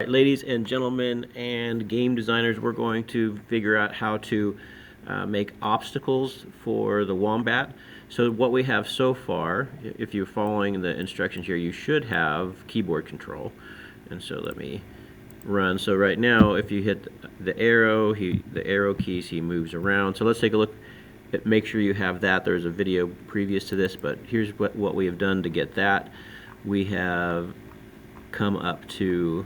right, ladies and gentlemen and game designers, we're going to figure out how to make obstacles for the Wombat. So what we have so far, if you're following the instructions here, you should have keyboard control. And so let me run. So right now, if you hit the arrow, the arrow keys, he moves around. So let's take a look. Make sure you have that. There's a video previous to this, but here's what we have done to get that. We have come up to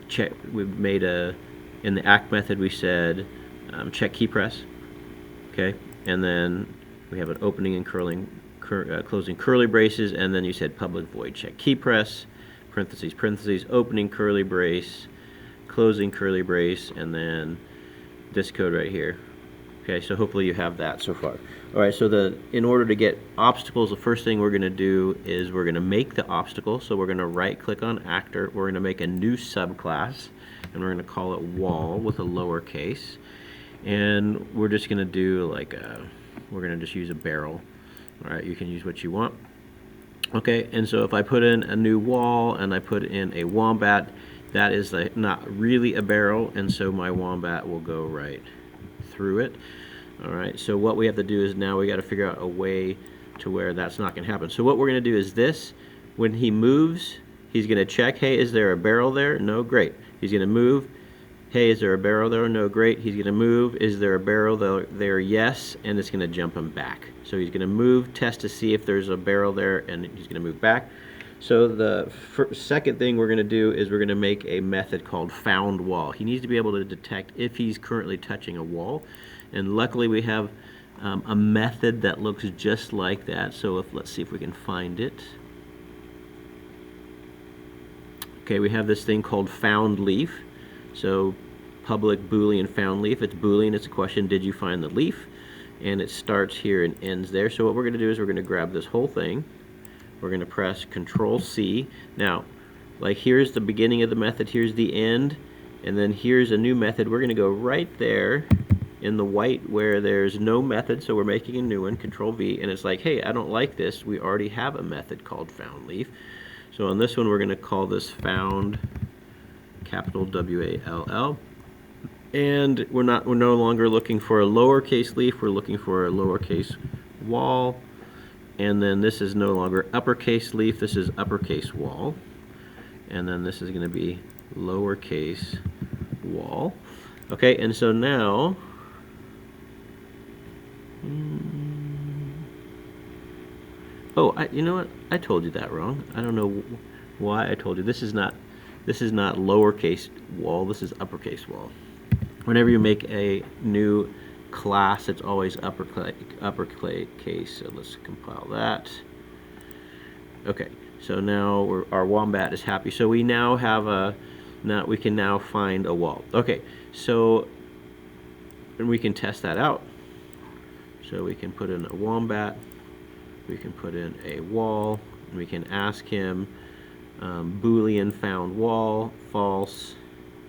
check. We've made in the act method we said check key press, okay, and then we have an opening and closing curly braces, and then you said public void check key press, parentheses, opening curly brace, closing curly brace, and then this code right here. Okay, so hopefully you have that so far. All right, so in order to get obstacles, the first thing we're going to do is we're going to make the obstacle. So we're going to right-click on actor. We're going to make a new subclass, and we're going to call it wall with a lowercase. And we're just going to do we're going to just use a barrel. All right, you can use what you want. Okay, and so if I put in a new wall and I put in a wombat, that is not really a barrel, and so my wombat will go right through it. All right, so what we have to do is now we got to figure out a way to where that's not going to happen. So what we're going to do is this: when he moves, he's going to check, hey, is there a barrel there? No, great. He's going to move, hey, is there a barrel there? No, great. He's going to move, is there a barrel there? Yes, and it's going to jump him back. So he's going to move, test to see if there's a barrel there, and he's going to move back. So the second thing we're going to do is we're going to make a method called found wall. He needs to be able to detect if he's currently touching a wall, and luckily we have a method that looks just like that. So let's see if we can find it. Okay, we have this thing called found leaf. So public Boolean found leaf. It's Boolean. It's a question, did you find the leaf? And it starts here and ends there. So what we're going to do is we're going to grab this whole thing. We're going to press Control C. Now, here's the beginning of the method, here's the end, and then here's a new method. We're going to go right there in the white where there's no method, so we're making a new one, Control V, and it's like, hey, I don't like this. We already have a method called found leaf. So on this one, we're going to call this found, capital W-A-L-L. And we're no longer looking for a lowercase leaf, we're looking for a lowercase wall. And then this is no longer uppercase leaf, this is uppercase wall. And then this is going to be lowercase wall. Okay, and so now, you know what? I told you that wrong. I don't know why I told you. This is not lowercase wall, this is uppercase wall. Whenever you make a new class, it's always uppercase. So let's compile that. Okay, so now our wombat is happy. So we now have we can now find a wall. Okay, so and we can test that out. So we can put in a wombat, we can put in a wall, and we can ask him Boolean found wall, false.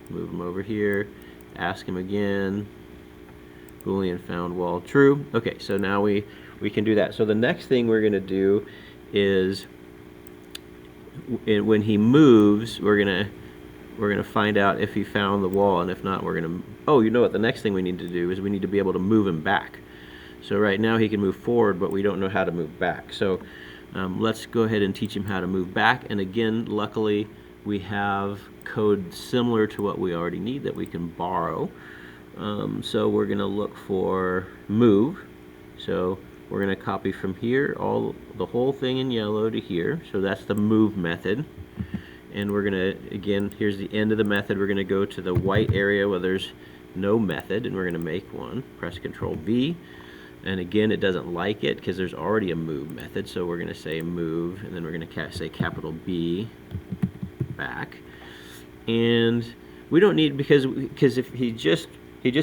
Move him over here. Ask him again. Boolean found wall, true. Okay, so now we can do that. So the next thing we're going to do is when he moves, we're gonna find out if he found the wall, and if not, we're gonna. Oh, you know what? The next thing we need to do is we need to be able to move him back. So right now he can move forward, but we don't know how to move back. So let's go ahead and teach him how to move back. And again, luckily we have code similar to what we already need that we can borrow. So we're going to look for move. So we're going to copy from here the whole thing in yellow to here. So that's the move method. And we're going to, again, here's the end of the method. We're going to go to the white area where there's no method, and we're going to make one. Press Control V. And again, it doesn't like it because there's already a move method. So we're going to say move, and then we're going to say capital B back. And we don't need, because if he just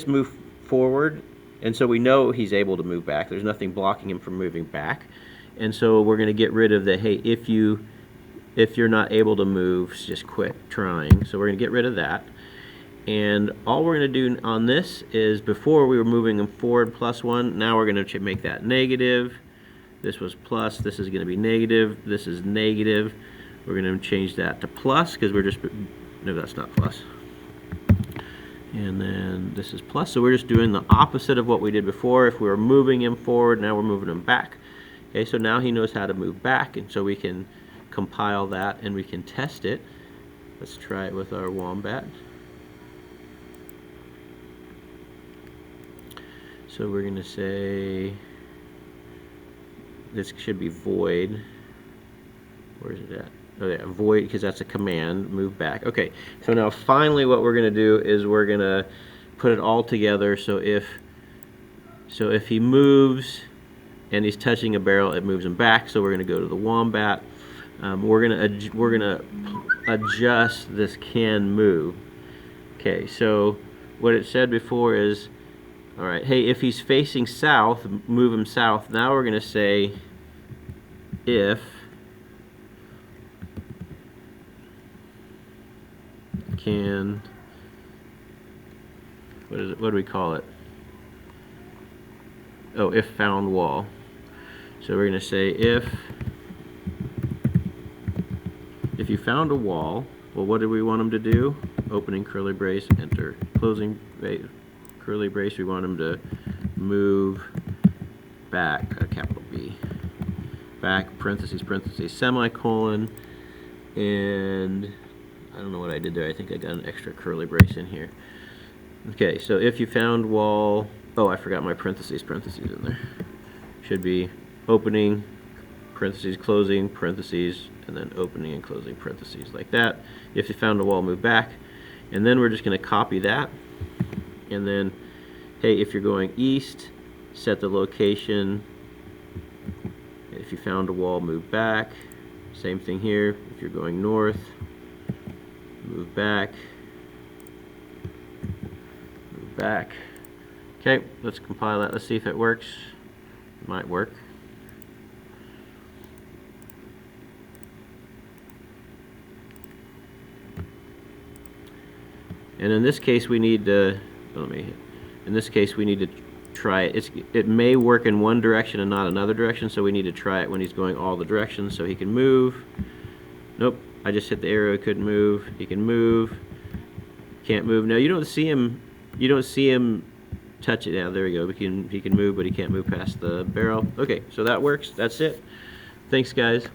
moved forward, and so we know he's able to move back. There's nothing blocking him from moving back. And so we're going to get rid of the, hey, if you're not able to move, just quit trying. So we're going to get rid of that. And all we're going to do on this is, before we were moving them forward +1, now we're going to make that negative. This was plus, this is going to be negative, this is negative. We're going to change that to plus because we're just no, that's not plus. And then this is plus, so we're just doing the opposite of what we did before. If we were moving him forward, now we're moving him back. Okay, so now he knows how to move back, and so we can compile that and we can test it. Let's try it with our wombat. So we're going to say this should be void. Where is it at? Oh yeah, void, because that's a command, move back. Okay, so now finally what we're going to do is we're going to put it all together. So if he moves and he's touching a barrel, it moves him back. So we're going to go to the wombat. We're going to adjust this can move. Okay, so what it said before is, all right, hey, if he's facing south, move him south. Now we're going to say if can, what is it? What do we call it? Oh, if found wall. So we're going to say if you found a wall, well, what do we want him to do? Opening curly brace, enter. Closing curly brace, we want him to move back, capital B. Back, parentheses, parentheses, semicolon, and I don't know what I did there. I think I got an extra curly brace in here. Okay, so if you found wall, oh, I forgot my parentheses in there. Should be opening, parentheses, closing, parentheses, and then opening and closing parentheses, like that. If you found a wall, move back. And then we're just going to copy that. And then, hey, if you're going east, set the location. If you found a wall, move back. Same thing here. If you're going north, move back. Move back. Okay, let's compile that. Let's see if it works. It might work. And in this case, we need to, try it. It may work in one direction and not another direction, so we need to try it when he's going all the directions so he can move. Nope, I just hit the arrow, couldn't move. He can move, can't move. Now you don't see him touch it. Yeah, there we go. He can move, but he can't move past the barrel. Okay, so that works. That's it. Thanks, guys.